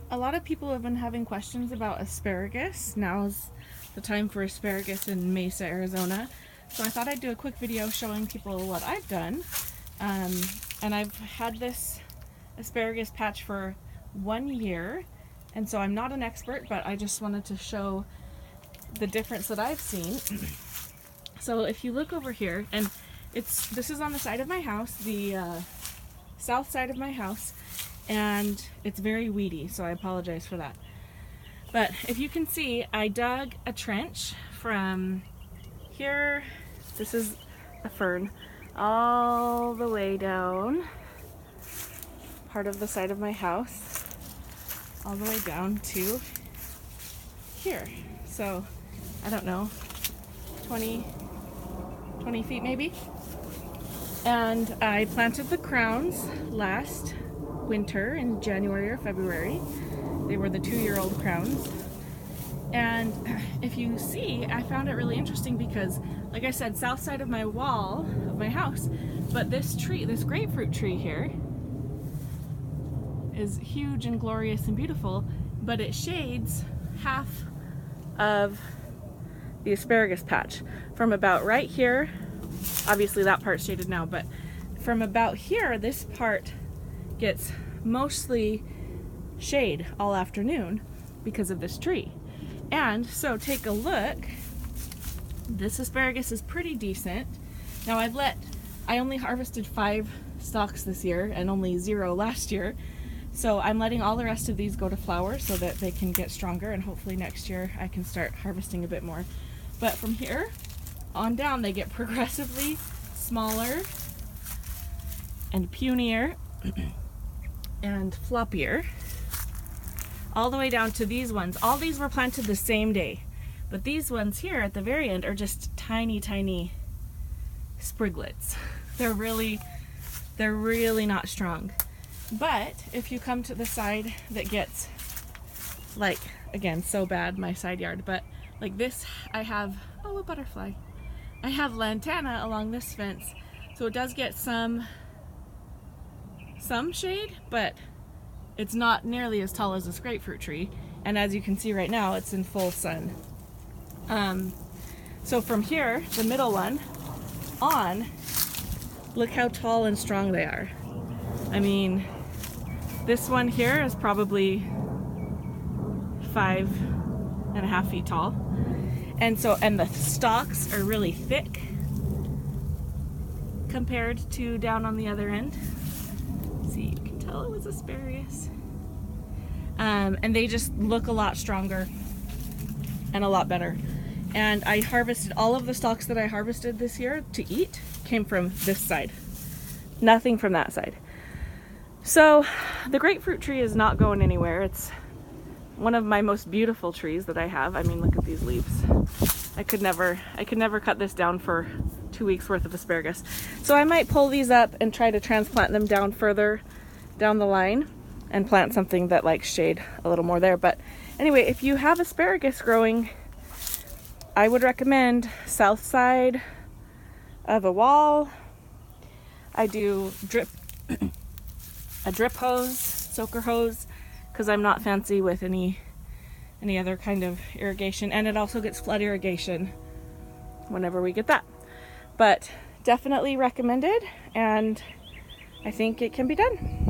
A lot of people have been having questions about asparagus. Now's the time for asparagus in Mesa, Arizona. So I thought I'd do a quick video showing people what I've done. And I've had this asparagus patch for 1 year. And so I'm not an expert, but I just wanted to show the difference that I've seen. So if you look over here, and this is on the side of my house, the south side of my house, and it's very weedy, so I apologize for that. But if you can see, I dug a trench from here, this is a fern, all the way down part of the side of my house, all the way down to here. So I don't know, 20 feet maybe. And I planted the crowns last winter in January or February. They were the 2-year-old crowns. And if you see, I found it really interesting because, like I said, south side of my wall of my house, but this tree, this grapefruit tree here, is huge and glorious and beautiful, but it shades half of the asparagus patch from about right here. Obviously that part's shaded now, but from about here, this part gets mostly shade all afternoon because of this tree. And so take a look. This asparagus is pretty decent. Now I only harvested 5 stalks this year and only 0 last year. So I'm letting all the rest of these go to flower so that they can get stronger, and hopefully next year I can start harvesting a bit more. But from here on down, they get progressively smaller and punier and floppier, all the way down to these ones. All these were planted the same day, but these ones here at the very end are just tiny, tiny spriglets. They're really not strong. But if you come to the side that gets, like, again, so bad, my side yard, but like this, I have, oh, a butterfly. I have lantana along this fence, so it does get some shade, but it's not nearly as tall as this grapefruit tree. And as you can see right now, it's in full sun. So from here, the middle one, on, look how tall and strong they are. I mean, this one here is probably 5.5 feet tall. And the stalks are really thick compared to down on the other end. See, you can tell it was asparagus. And they just look a lot stronger and a lot better. And I harvested all of the stalks that I harvested this year to eat came from this side. Nothing from that side. So the grapefruit tree is not going anywhere. It's one of my most beautiful trees that I have. I mean, look at these leaves. I could never cut this down for 2 weeks worth of asparagus. So I might pull these up and try to transplant them down further down the line and plant something that likes shade a little more there. But anyway, if you have asparagus growing, I would recommend south side of a wall. I do a drip hose, soaker hose, because I'm not fancy with any other kind of irrigation, and it also gets flood irrigation whenever we get that. But definitely recommended, and I think it can be done.